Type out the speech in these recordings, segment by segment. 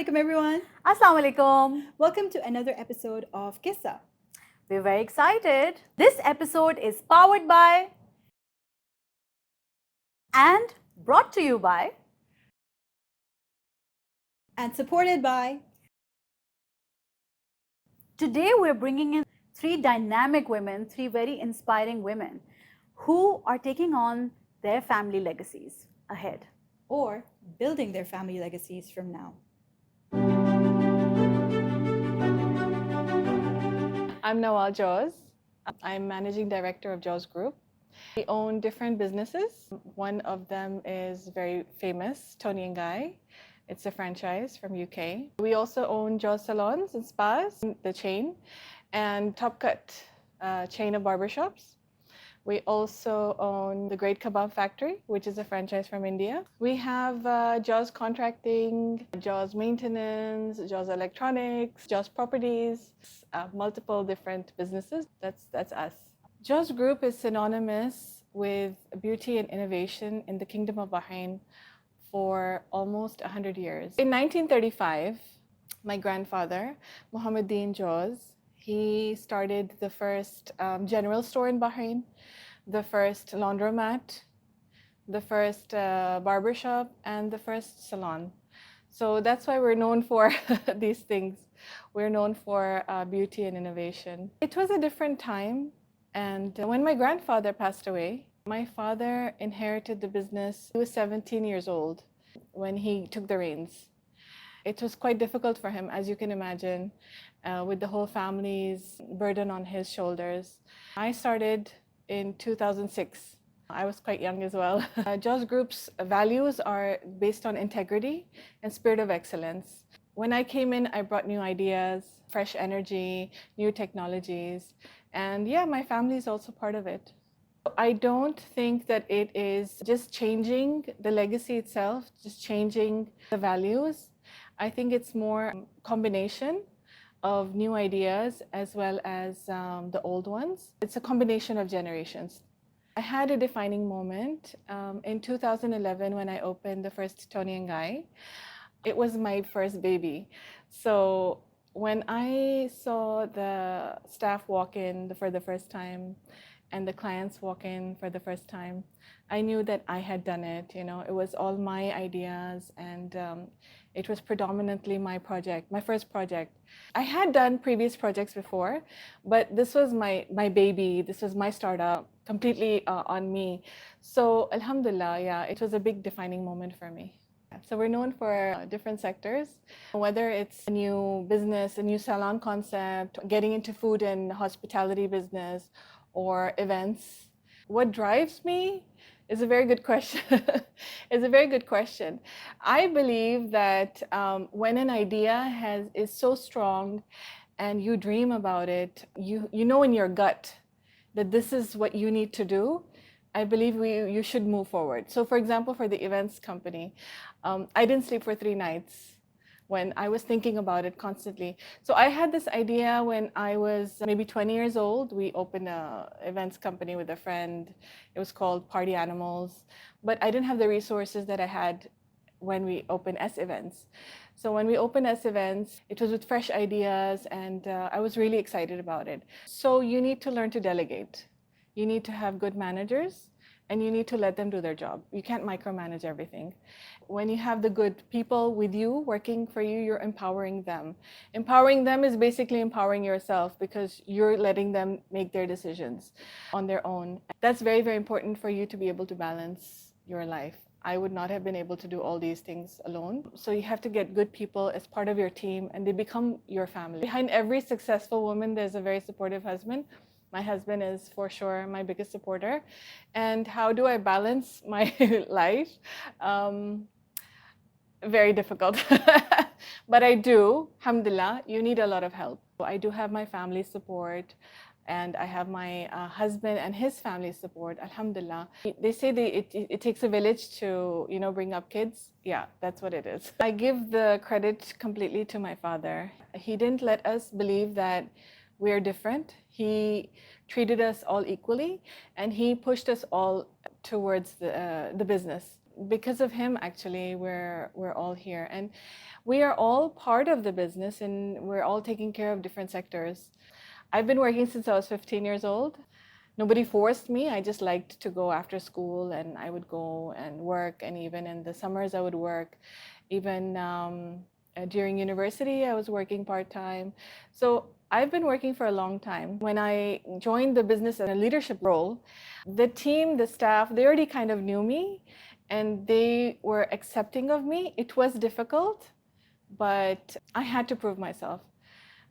alaikum, everyone. Assalamu alaikum. Welcome to another episode of Qyssa. We're very excited. This episode is powered by and brought to you by And supported by. Today we're bringing in three dynamic women, three very inspiring women who are taking on their family legacies ahead. Or building their family legacies from now. I'm Nawal Joz. I'm Managing Director of Joz Group. We own different businesses. One of them is very famous, Toni & Guy. It's a franchise from UK. We also own Joz Salons and Spas, the chain, and Top Cut, chain of barbershops. We also own the Great Kebab Factory, which is a franchise from India. We have Joz Contracting, Joz Maintenance, Joz Electronics, Joz Properties, multiple different businesses. That's us. Joz Group is synonymous with beauty and innovation in the Kingdom of Bahrain for almost 100 years. In 1935, my grandfather, Muhammadin Joz, he started the first general store in Bahrain, the first laundromat, the first barbershop, and the first salon. So that's why we're known for these things. We're known for beauty and innovation. It was a different time, and when my grandfather passed away, my father inherited the business. He was 17 years old when he took the reins. It was quite difficult for him, as you can imagine, with the whole family's burden on his shoulders. I started in 2006. I was quite young as well. Joz Group's values are based on integrity and spirit of excellence. When I came in, I brought new ideas, fresh energy, new technologies, and yeah, my family is also part of it. I don't think that it is just changing the legacy itself, just changing the values. I think it's more a combination of new ideas as well as the old ones. It's a combination of generations. I had a defining moment in 2011 when I opened the first Toni & Guy. It was my first baby. So when I saw the staff walk in for the first time and the clients walk in for the first time, I knew that I had done it. You know, it was all my ideas, and it was predominantly my project, my first project. I had done previous projects before, but this was my baby. This was my startup, completely on me. So alhamdulillah, yeah, it was a big defining moment for me. So we're known for different sectors, whether it's a new business, a new salon concept, getting into food and hospitality business, or events. What drives me is a very good question. It's a very good question. I believe that when an idea is so strong and you dream about it, you know in your gut that this is what you need to do, I believe you should move forward. So for example, for the events company, I didn't sleep for 3 nights when I was thinking about it constantly. So I had this idea when I was maybe 20 years old. We opened an events company with a friend. It was called Party Animals, but I didn't have the resources that I had when we opened S Events. So when we opened S Events, it was with fresh ideas, and I was really excited about it. So you need to learn to delegate. You need to have good managers, and you need to let them do their job. You can't micromanage everything. When you have the good people with you, working for you, you're empowering them. Empowering them is basically empowering yourself, because you're letting them make their decisions on their own. That's very, very important for you to be able to balance your life. I would not have been able to do all these things alone. So you have to get good people as part of your team, and they become your family. Behind every successful woman, there's a very supportive husband. My husband is for sure my biggest supporter. And how do I balance my life? Very difficult. But I do, alhamdulillah. You need a lot of help. I do have my family support, and I have my husband and his family support, alhamdulillah. They say it takes a village to, bring up kids. Yeah, that's what it is. I give the credit completely to my father. He didn't let us believe that we're different. He treated us all equally, and he pushed us all towards the business. because of him, actually, we're all here, and we are all part of the business, and we're all taking care of different sectors. I've been working since I was 15 years old. Nobody forced me. I just liked to go after school, and I would go and work, and even in the summers I would work. Even during university, I was working part-time. So I've been working for a long time. When I joined the business in a leadership role, the team, the staff, they already kind of knew me, and they were accepting of me. It was difficult, but I had to prove myself.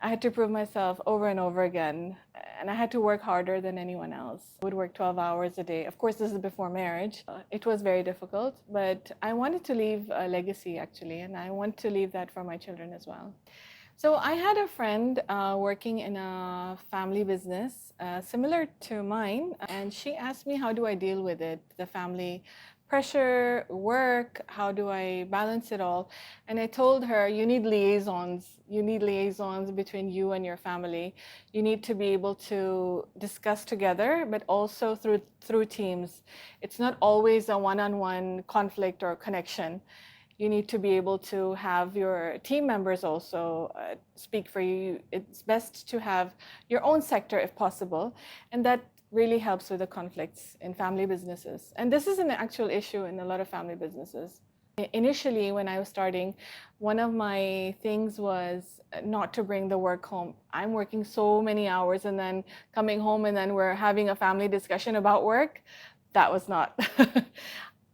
I had to prove myself over and over again, and I had to work harder than anyone else. I would work 12 hours a day. Of course, this is before marriage. It was very difficult, but I wanted to leave a legacy, actually, and I want to leave that for my children as well. So I had a friend working in a family business similar to mine, and she asked me, how do I deal with it, the family pressure, work, how do I balance it all? And I told her, you need liaisons. You need liaisons between you and your family. You need to be able to discuss together, but also through teams. It's not always a one-on-one conflict or connection. You need to be able to have your team members also speak for you. It's best to have your own sector if possible, and that really helps with the conflicts in family businesses. And this is an actual issue in a lot of family businesses. Initially, when I was starting, one of my things was not to bring the work home. I'm working so many hours and then coming home and then we're having a family discussion about work. That was not.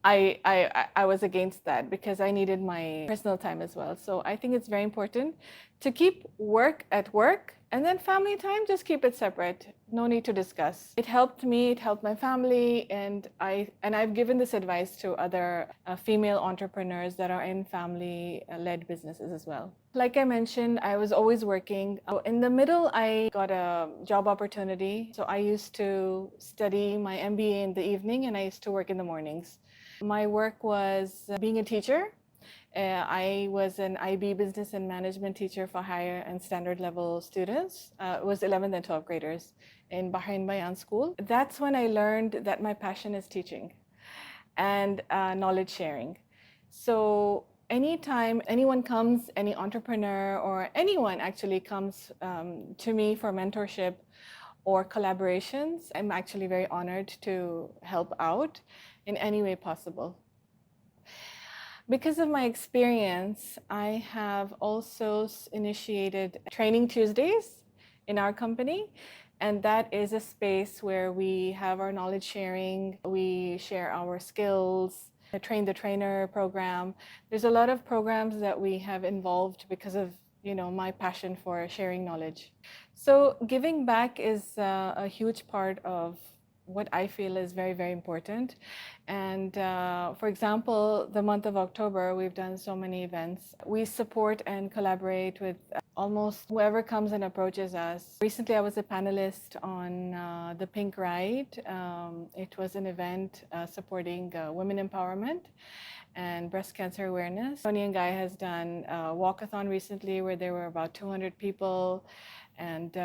I was against that because I needed my personal time as well. So I think it's very important to keep work at work, and then family time, just keep it separate. No need to discuss. It helped me, it helped my family, and I've given this advice to other female entrepreneurs that are in family-led businesses as well. Like I mentioned, I was always working. In the middle, I got a job opportunity. So I used to study my MBA in the evening, and I used to work in the mornings. My work was being a teacher. I was an IB business and management teacher for higher and standard level students. It was 11th and 12th graders in Bahrain Bayan School. That's when I learned that my passion is teaching and knowledge sharing. So anytime anyone comes, any entrepreneur or anyone actually comes to me for mentorship or collaborations, I'm actually very honored to help out in any way possible. Because of my experience, I have also initiated Training Tuesdays in our company, and that is a space where we have our knowledge sharing, we share our skills, the Train the Trainer program. There's a lot of programs that we have involved because of my passion for sharing knowledge. So giving back is a huge part of what I feel is very, very important. And for example, the month of October, we've done so many events. We support and collaborate with almost whoever comes and approaches us. Recently, I was a panelist on the Pink Ride. It was an event supporting women empowerment and breast cancer awareness. Tony and Guy has done a walkathon recently where there were about 200 people, and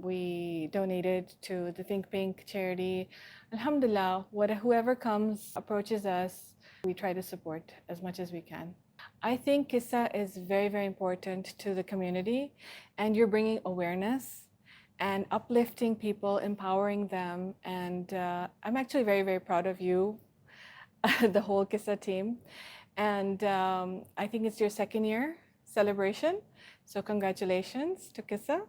we donated to the Think Pink charity. Alhamdulillah, whoever comes, approaches us, we try to support as much as we can. I think Qyssa is very, very important to the community, and you're bringing awareness and uplifting people, empowering them, and I'm actually very, very proud of you, the whole Qyssa team. And I think it's your second year celebration. So congratulations to Qyssa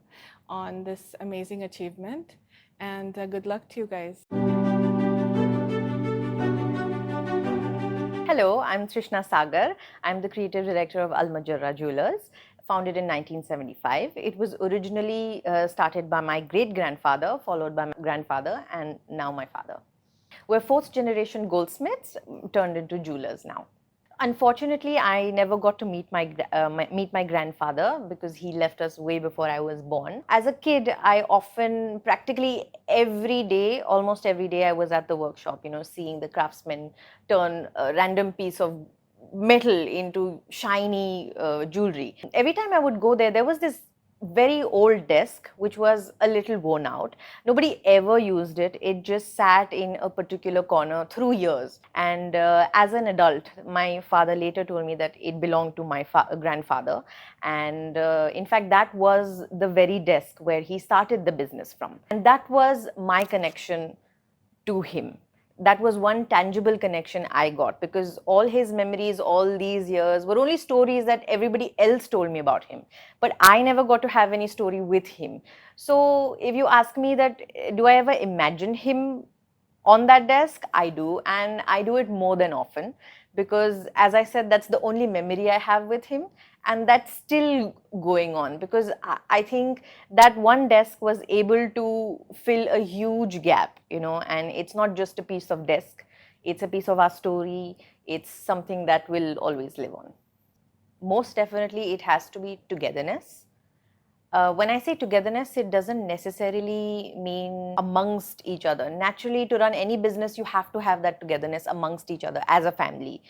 on this amazing achievement, and good luck to you guys. Hello, I'm Trishna Sagar. I'm the creative director of Al Majorra Jewelers, founded in 1975. It was originally started by my great-grandfather, followed by my grandfather, and now my father. We're fourth generation goldsmiths turned into jewelers now. Unfortunately, I never got to meet my grandfather because he left us way before I was born. As a kid, I often, practically every day, almost every day, I was at the workshop, seeing the craftsmen turn a random piece of metal into shiny jewelry. Every time I would go there, there was this very old desk which was a little worn out. Nobody ever used it. It just sat in a particular corner through years. And as an adult, my father later told me that it belonged to my grandfather. And in fact, that was the very desk where he started the business from. And that was my connection to him. That was one tangible connection I got, because all his memories all these years were only stories that everybody else told me about him. But I never got to have any story with him. So if you ask me that, do I ever imagine him on that desk? I do, and I do it more than often, because as I said, that's the only memory I have with him, and that's still going on, because I think that one desk was able to fill a huge gap, you know. And it's not just a piece of desk, it's a piece of our story. It's something that will always live on. Most definitely it has to be togetherness. When I say togetherness, it doesn't necessarily mean amongst each other. Naturally, to run any business, you have to have that togetherness amongst each other as a family,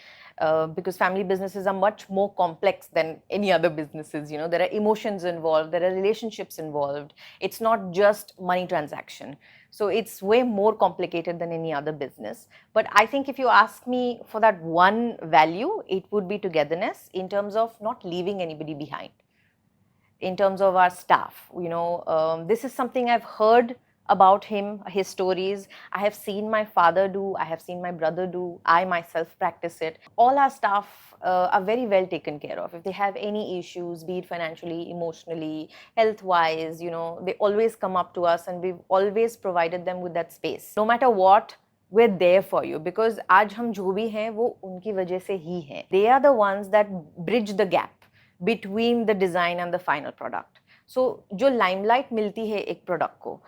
because family businesses are much more complex than any other businesses. You know, there are emotions involved, there are relationships involved. It's not just money transaction. So it's way more complicated than any other business. But I think if you ask me for that one value, it would be togetherness, in terms of not leaving anybody behind. In terms of our staff, you know, this is something I've heard about him, his stories. I have seen my father do, I have seen my brother do, I myself practice it. All our staff are very well taken care of. If they have any issues, be it financially, emotionally, health-wise, you know, they always come up to us, and we've always provided them with that space. No matter what, we're there for you, because आज हम जो भी हैं वो उनकी वजह से ही हैं. They are the ones that bridge the gap between the design and the final product. So जो limelight मिलती है एक product को,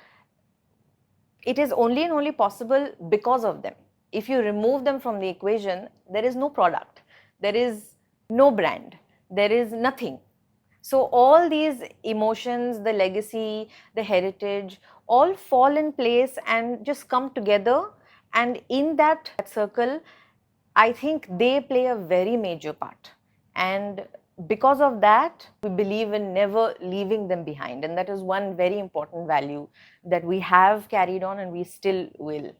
it is only and only possible because of them. If you remove them from the equation, there is no product, there is no brand, there is nothing. So all these emotions, the legacy, the heritage, all fall in place and just come together. And in that circle, I think they play a very major part. And because of that, we believe in never leaving them behind. And that is one very important value that we have carried on, and we still will.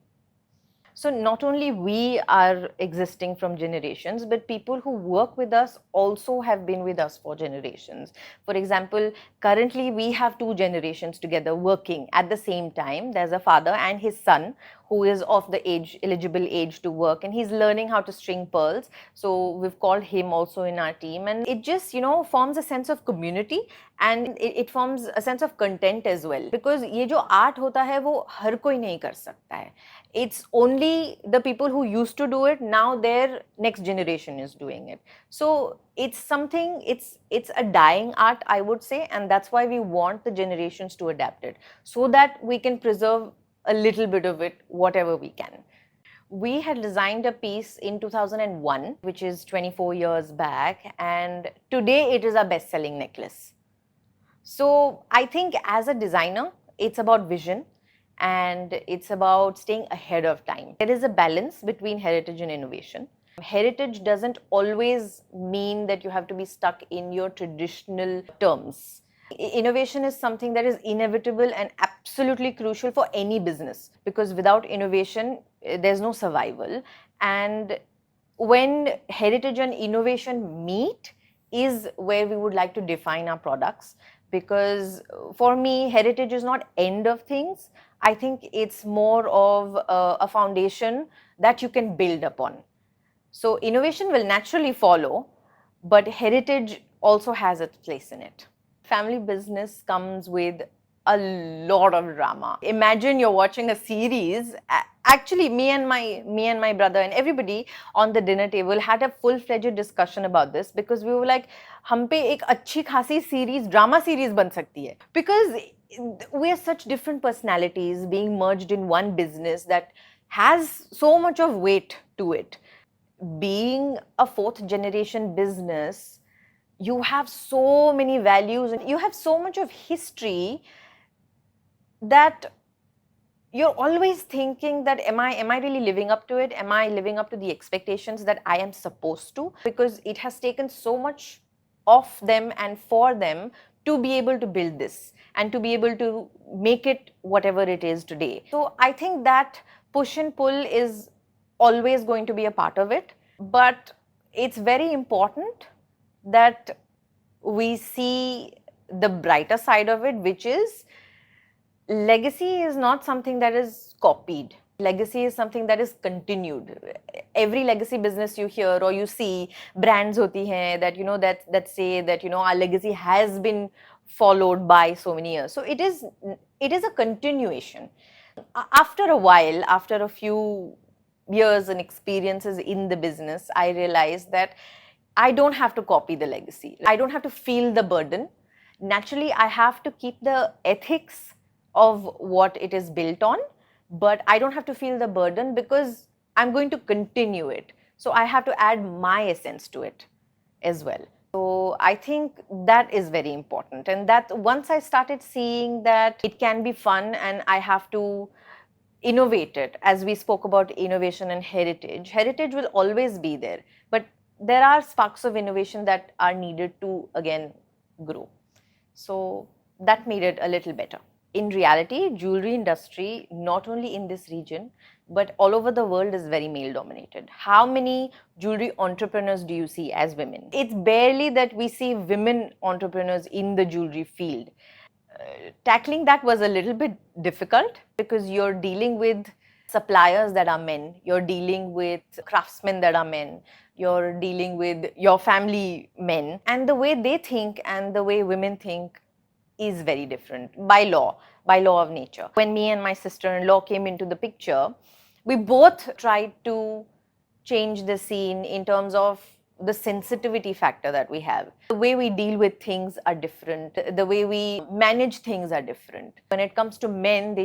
So not only we are existing from generations, but people who work with us also have been with us for generations. For example, currently we have 2 generations together working at the same time. There's a father and his son who is of the eligible age to work, and he's learning how to string pearls. So we've called him also in our team, and it just, you know, forms a sense of community, and it forms a sense of content as well. Because ये जो art होता है वो हर कोई नहीं कर सकता है. It's only the people who used to do it, now their next generation is doing it. So it's something, it's a dying art, I would say, and that's why we want the generations to adapt it, so that we can preserve a little bit of it, whatever we can. We had designed a piece in 2001, which is 24 years back, and today it is our best-selling necklace. So I think as a designer, it's about vision, and it's about staying ahead of time. There is a balance between heritage and innovation. Heritage doesn't always mean that you have to be stuck in your traditional terms. Innovation is something that is inevitable and absolutely crucial for any business, because without innovation, there's no survival. And when heritage and innovation meet is where we would like to define our products. Because for me, heritage is not end of things. I think it's more of a foundation that you can build upon. So innovation will naturally follow, but heritage also has its place in it. Family business comes with a lot of drama. Imagine you're watching a series. Actually, me and my brother and everybody on the dinner table had a full-fledged discussion about this, because we were like, हम पे एक अच्छी खासी series, drama series बन सकती है. Because we are such different personalities being merged in one business that has so much of weight to it. Being a 4th generation business, you have so many values and you have so much of history that you're always thinking that am I really living up to it? Am I living up to the expectations that I am supposed to? Because it has taken so much of them and for them to be able to build this and to be able to make it whatever it is today. So I think that push and pull is always going to be a part of it, but it's very important that we see the brighter side of it, which is legacy is not something that is copied. Legacy is something that is continued. Every legacy business you hear or you see, brands hoti hain that that say that our legacy has been followed by so many years. So it is a continuation. After a while, after a few years and experiences in the business, I realized that I don't have to copy the legacy. I don't have to feel the burden. Naturally, I have to keep the ethics of what it is built on, but I don't have to feel the burden because I'm going to continue it. So I have to add my essence to it as well. So I think that is very important. And that once I started seeing that it can be fun and I have to innovate it, as we spoke about innovation and heritage, heritage will always be there, but there are sparks of innovation that are needed to again grow. So that made it a little better. In reality, jewelry industry, not only in this region, but all over the world is very male dominated. How many jewelry entrepreneurs do you see as women? It's barely that we see women entrepreneurs in the jewelry field. Tackling that was a little bit difficult because you're dealing with suppliers that are men, you're dealing with craftsmen that are men, you're dealing with your family men, and the way they think and the way women think is very different by law of nature. When me and my sister-in-law came into the picture, we both tried to change the scene in terms of the sensitivity factor that we have. The way we deal with things are different. The way we manage things are different. When it comes to men,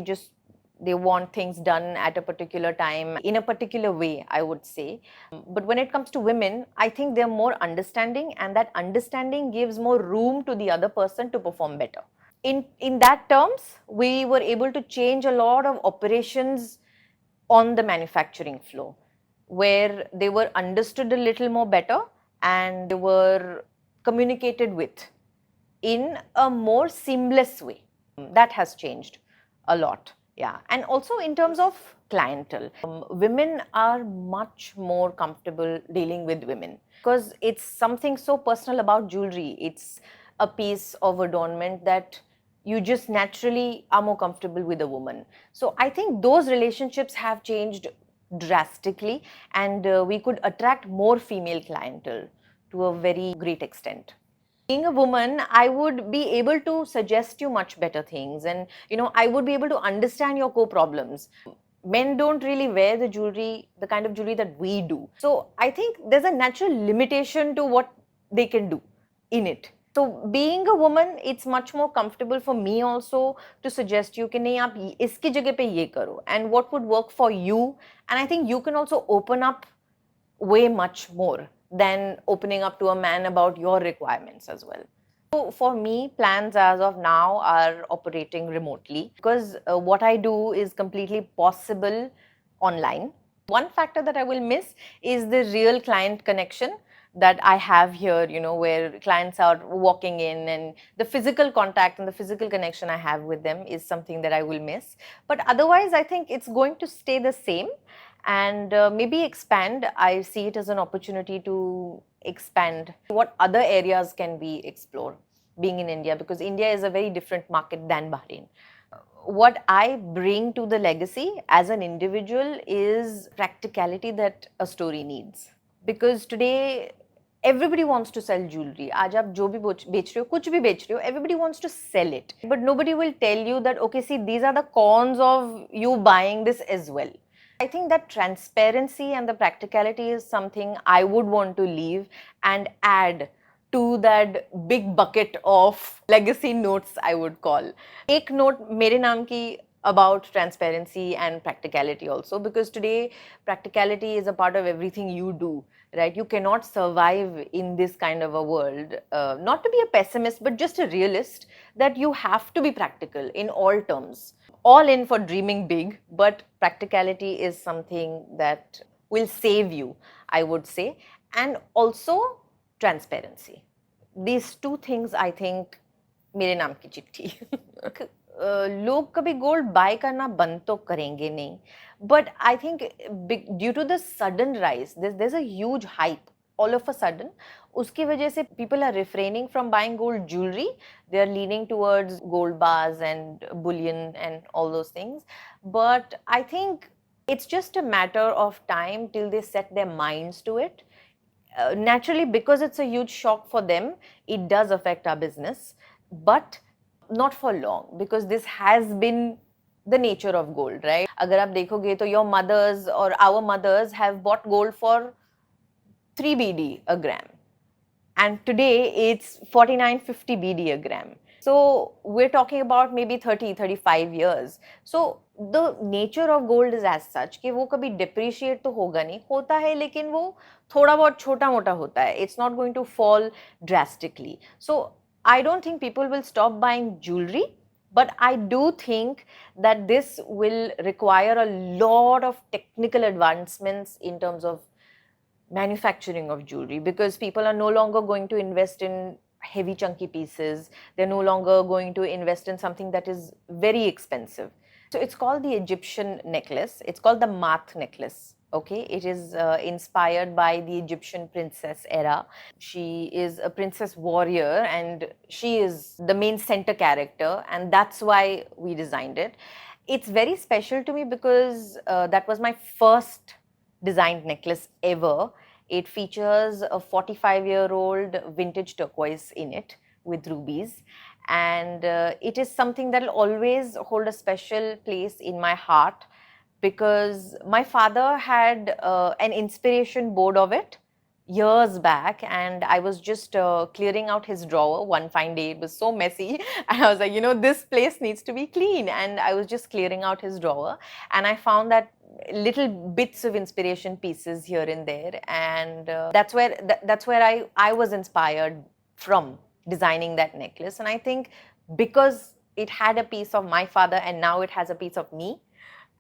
they want things done at a particular time, in a particular way, I would say. But when it comes to women, I think they're more understanding, and that understanding gives more room to the other person to perform better. In that terms, we were able to change a lot of operations on the manufacturing floor, where they were understood a little more better and they were communicated with in a more seamless way. That has changed a lot. Yeah. And also in terms of clientele, women are much more comfortable dealing with women because it's something so personal about jewelry. It's a piece of adornment that you just naturally are more comfortable with a woman. So I think those relationships have changed drastically, and we could attract more female clientele to a very great extent. Being a woman, I would be able to suggest you much better things, and I would be able to understand your core problems. Men don't really wear the jewelry, the kind of jewelry that we do. So I think there's a natural limitation to what they can do in it. So being a woman, it's much more comfortable for me also to suggest you कि नहीं आप इसकी जगह पे ये करो, and what would work for you. And I think you can also open up way much more than opening up to a man about your requirements as well. So for me, plans as of now are operating remotely because what I do is completely possible online. One factor that I will miss is the real client connection that I have here, where clients are walking in, and the physical contact and the physical connection I have with them is something that I will miss. But otherwise, I think it's going to stay the same and maybe expand. I see it as an opportunity to expand. What other areas can we explore being in India? Because India is a very different market than Bahrain. What I bring to the legacy as an individual is practicality that a story needs. Because today, everybody wants to sell jewelry. आज आप जो भी बेच रहे हो, कुछ भी बेच रहे हो, everybody wants to sell it. But nobody will tell you that, okay, see, these are the cons of you buying this as well. I think that transparency and the practicality is something I would want to leave and add to that big bucket of legacy notes, I would call. Ek note mere naam ki about transparency and practicality also, because today practicality is a part of everything you do, right? You cannot survive in this kind of a world, not to be a pessimist, but just a realist, that you have to be practical in all terms. All in for dreaming big, but practicality is something that will save you, I would say, and also transparency. These two things, I think, मेरे नाम की चिट्ठी. लोग कभी gold bye करना बंद तो करेंगे नहीं, but I think due to the sudden rise there is a huge hype all of a sudden, उसकी वजह से people are refraining from buying gold jewelry. They are leaning towards gold bars and bullion and all those things. But I think it's just a matter of time till they set their minds to it. Naturally, because it's a huge shock for them, it does affect our business, but not for long, because this has been the nature of gold, right? अगर आप देखोगे तो your mothers or our mothers have bought gold for 3 BD a gram, and today it's 49-50 BD a gram. So we're talking about maybe 30-35 years. So the nature of gold is as such कि वो कभी depreciate तो होगा नहीं, होता है लेकिन वो थोड़ा बहुत छोटा मोटा होता है. It's not going to fall drastically. So I don't think people will stop buying jewelry, but I do think that this will require a lot of technical advancements in terms of manufacturing of jewelry, because people are no longer going to invest in heavy chunky pieces. They're no longer going to invest in something that is very expensive. So it's called the Egyptian necklace. It's called the Math necklace. Okay, it is inspired by the Egyptian princess era. She is a princess warrior and she is the main center character, and that's why we designed it. It's very special to me because that was my first designed necklace ever. It features a 45-year-old vintage turquoise in it with rubies, and it is something that will always hold a special place in my heart, because my father had an inspiration board of it years back, and I was just clearing out his drawer one fine day. It was so messy and I was like, you know, this place needs to be clean, and I was just clearing out his drawer and I found that little bits of inspiration pieces here and there, and that's where I was inspired from designing that necklace. And I think because it had a piece of my father and now it has a piece of me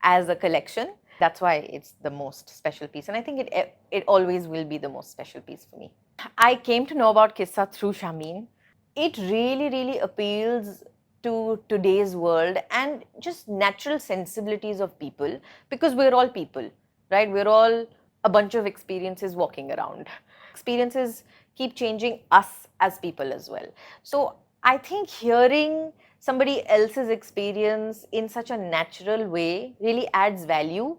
as a collection, that's why it's the most special piece, and I think it always will be the most special piece for me. I came to know about Qyssa through Shameen. It really appeals to today's world and just natural sensibilities of people, because we're all people, right? We're all a bunch of experiences walking around. Experiences keep changing us as people as well. So I think hearing somebody else's experience in such a natural way really adds value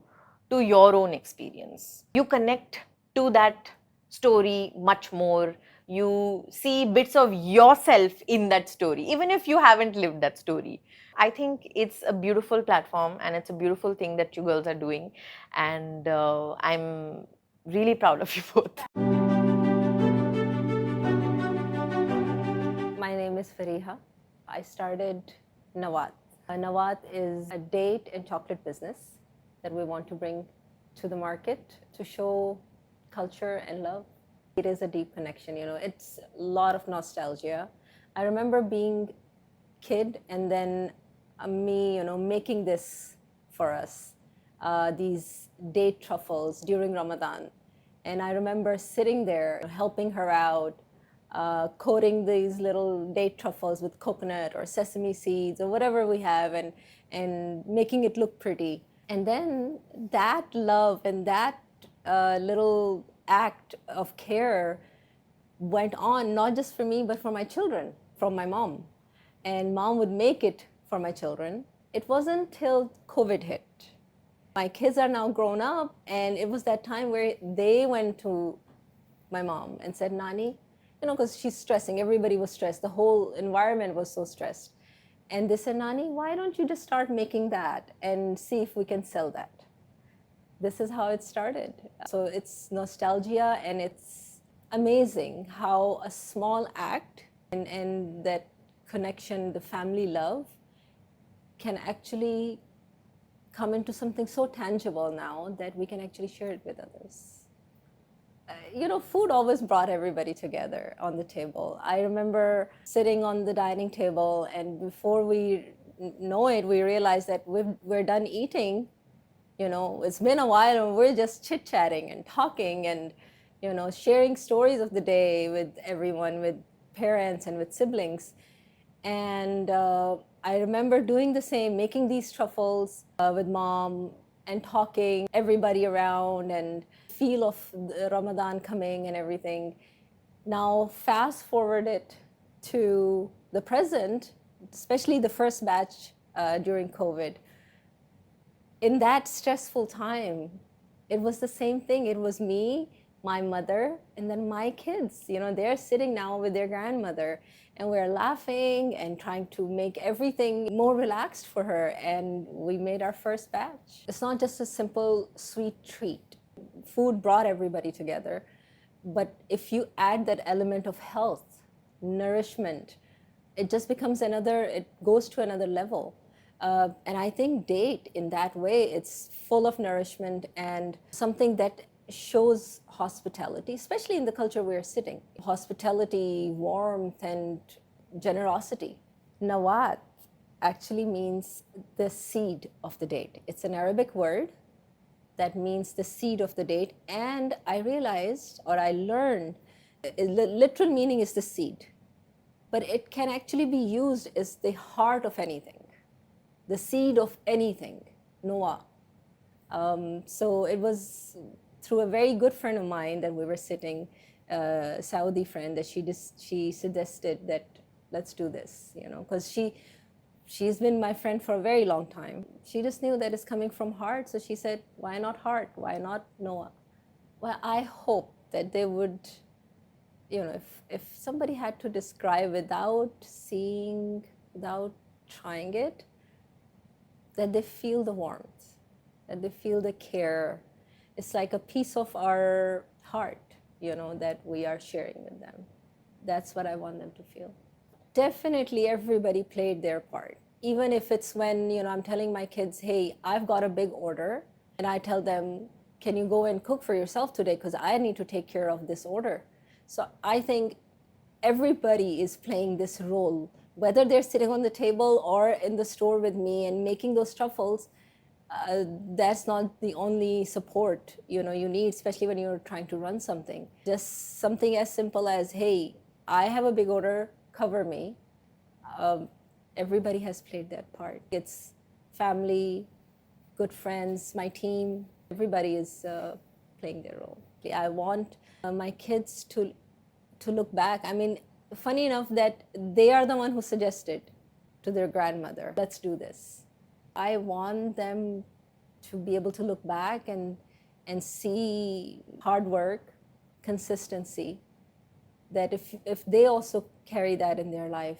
to your own experience. You connect to that story much more. You see bits of yourself in that story, even if you haven't lived that story. I think it's a beautiful platform and it's a beautiful thing that you girls are doing, and I'm really proud of you both. My name is Fariha. I started Nawat. Nawat is a date and chocolate business that we want to bring to the market to show culture and love. It is a deep connection, you know, it's a lot of nostalgia. I remember being a kid and then me, you know, making this for us, these date truffles during Ramadan. And I remember sitting there helping her out, coating these little date truffles with coconut or sesame seeds or whatever we have, and making it look pretty. And then that love and that little act of care went on, not just for me, but for my children, from my mom. And mom would make it for my children. It wasn't till COVID hit. My kids are now grown up, and it was that time where they went to my mom and said, Nani, you know, because she's stressing, everybody was stressed, the whole environment was so stressed. And they said, Nani, why don't you just start making that and see if we can sell that? This is how it started. So it's nostalgia, and it's amazing how a small act and that connection, the family love, can actually come into something so tangible now that we can actually share it with others. You know, food always brought everybody together on the table. I remember sitting on the dining table, and before we know it, we realized that we're done eating. You know, it's been a while and we're just chit-chatting and talking and, you know, sharing stories of the day with everyone, with parents and with siblings. And I remember doing the same, making these truffles with mom and talking everybody around and feel of the Ramadan coming and everything. Now fast forward it to the present, especially the first batch during COVID. In that stressful time, it was the same thing. It was me, my mother, and then my kids. You know, they're sitting now with their grandmother, and we're laughing and trying to make everything more relaxed for her. And we made our first batch. It's not just a simple sweet treat. Food brought everybody together. But if you add that element of health, nourishment, it just becomes it goes to another level. And I think date in that way, it's full of nourishment and something that shows hospitality, especially in the culture we're sitting. Hospitality, warmth, and generosity. Nawat actually means the seed of the date. It's an Arabic word that means the seed of the date. And I realized, or I learned, the literal meaning is the seed. But it can actually be used as the heart of anything, the seed of anything, Noah. So it was through a very good friend of mine that we were sitting, a Saudi friend, that she suggested that let's do this, you know, because she's been my friend for a very long time. She just knew that it's coming from heart, so she said, why not heart? Why not Noah? Well, I hope that they would, you know, if somebody had to describe without seeing, without trying it, that they feel the warmth, that they feel the care. It's like a piece of our heart, you know, that we are sharing with them. That's what I want them to feel. Definitely everybody played their part. Even if it's when, you know, I'm telling my kids, hey, I've got a big order, and I tell them, can you go and cook for yourself today? Because I need to take care of this order. So I think everybody is playing this role, whether they're sitting on the table or in the store with me and making those truffles. That's not the only support, you know, you need, especially when you're trying to run something. Just something as simple as, hey, I have a big order, cover me. Everybody has played that part. It's family, good friends, my team. Everybody is playing their role. I want my kids to look back. I mean, funny enough that they are the one who suggested to their grandmother, let's do this. I want them to be able to look back and see hard work, consistency, that if they also carry that in their life,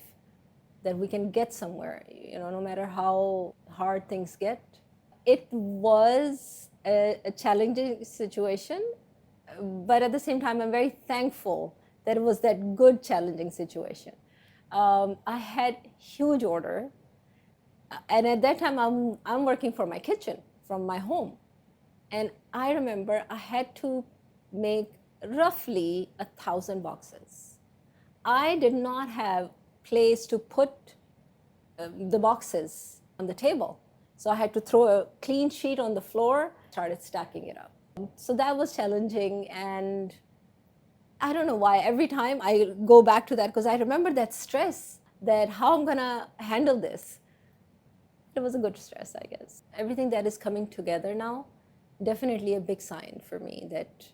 that we can get somewhere, you know, no matter how hard things get. It was a challenging situation, but at the same time, I'm very thankful that it was that good, challenging situation. I had huge order, and at that time, I'm working for my kitchen from my home, and I remember I had to make roughly 1,000 boxes. I did not have place to put the boxes on the table, so I had to throw a clean sheet on the floor, started stacking it up. So that was challenging, and I don't know why every time I go back to that, because I remember that stress, that how I'm gonna handle this. It was a good stress, I guess. Everything that is coming together now, definitely a big sign for me that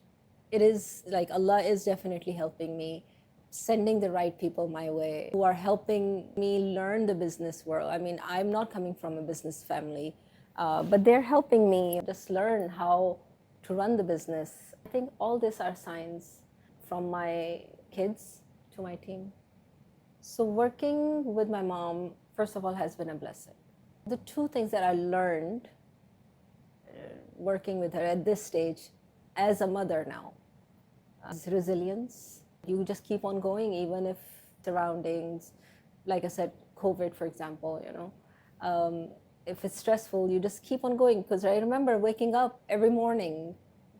it is like Allah is definitely helping me, sending the right people my way who are helping me learn the business world. I mean, I'm not coming from a business family, but they're helping me just learn how to run the business. I think all these are signs from my kids to my team. So working with my mom, first of all, has been a blessing. The two things that I learned working with her at this stage as a mother now is resilience. You just keep on going even if surroundings, like I said, COVID, for example, you know, if it's stressful, you just keep on going. Because I remember waking up every morning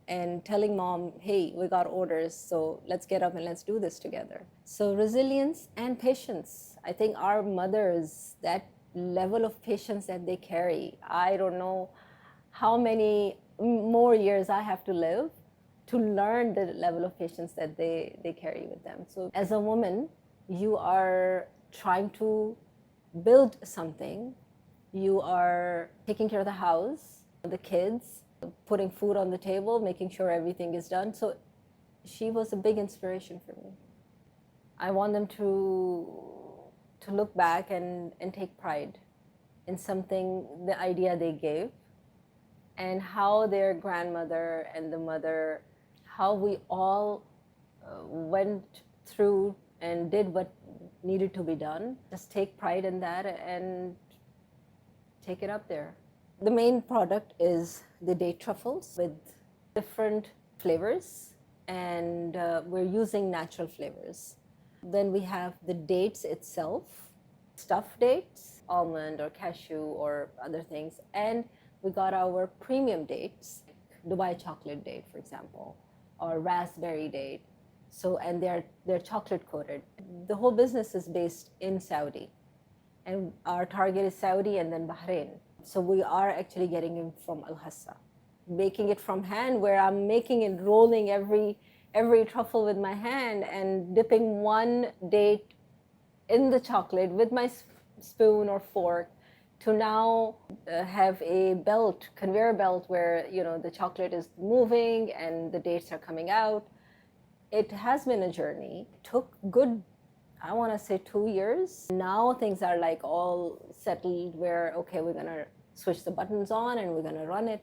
and telling mom, hey, we got orders, so let's get up and let's do this together. So resilience and patience. I think our mothers, that level of patience that they carry, I don't know how many more years I have to live to learn the level of patience that they carry with them. So as a woman, you are trying to build something. You are taking care of the house, the kids, putting food on the table, making sure everything is done. So she was a big inspiration for me. I want them to look back and take pride in something, the idea they gave, and how their grandmother and the mother, how we all went through and did what needed to be done. Just take pride in that and take it up there. The main product is the date truffles with different flavors, and we're using natural flavors. Then we have the dates itself, stuffed dates, almond or cashew or other things, and we got our premium dates, Dubai chocolate date, for example, or raspberry date. So, and they're chocolate coated. The whole business is based in Saudi, and our target is Saudi and then Bahrain. So we are actually getting it from Al-Hassa, making it from hand, where I'm making and rolling every truffle with my hand and dipping one date in the chocolate with my spoon or fork, to now have a belt, conveyor belt, where the chocolate is moving and the dates are coming out. It has been a journey. It took good, I want to say 2 years. Now things are like all settled, where okay, we're gonna switch the buttons on and we're gonna run it.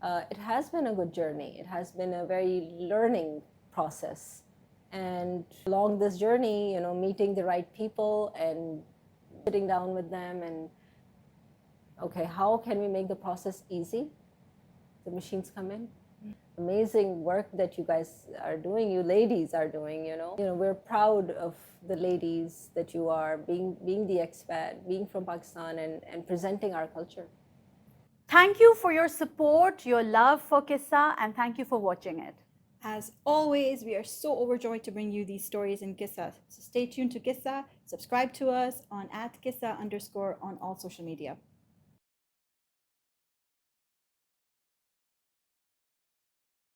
It has been a good journey. It has been a very learning process, and along this journey, meeting the right people and sitting down with them and okay, how can we make the process easy? The machines come in. Amazing work that you guys are doing, you ladies are doing, we're proud of the ladies that you are, being the expat, being from Pakistan, and presenting our culture. Thank you for your support, your love for Qyssa, and thank you for watching it. As always, we are so overjoyed to bring you these stories in Qyssa. So stay tuned to Qyssa, subscribe to us on @Qyssa_ on all social media.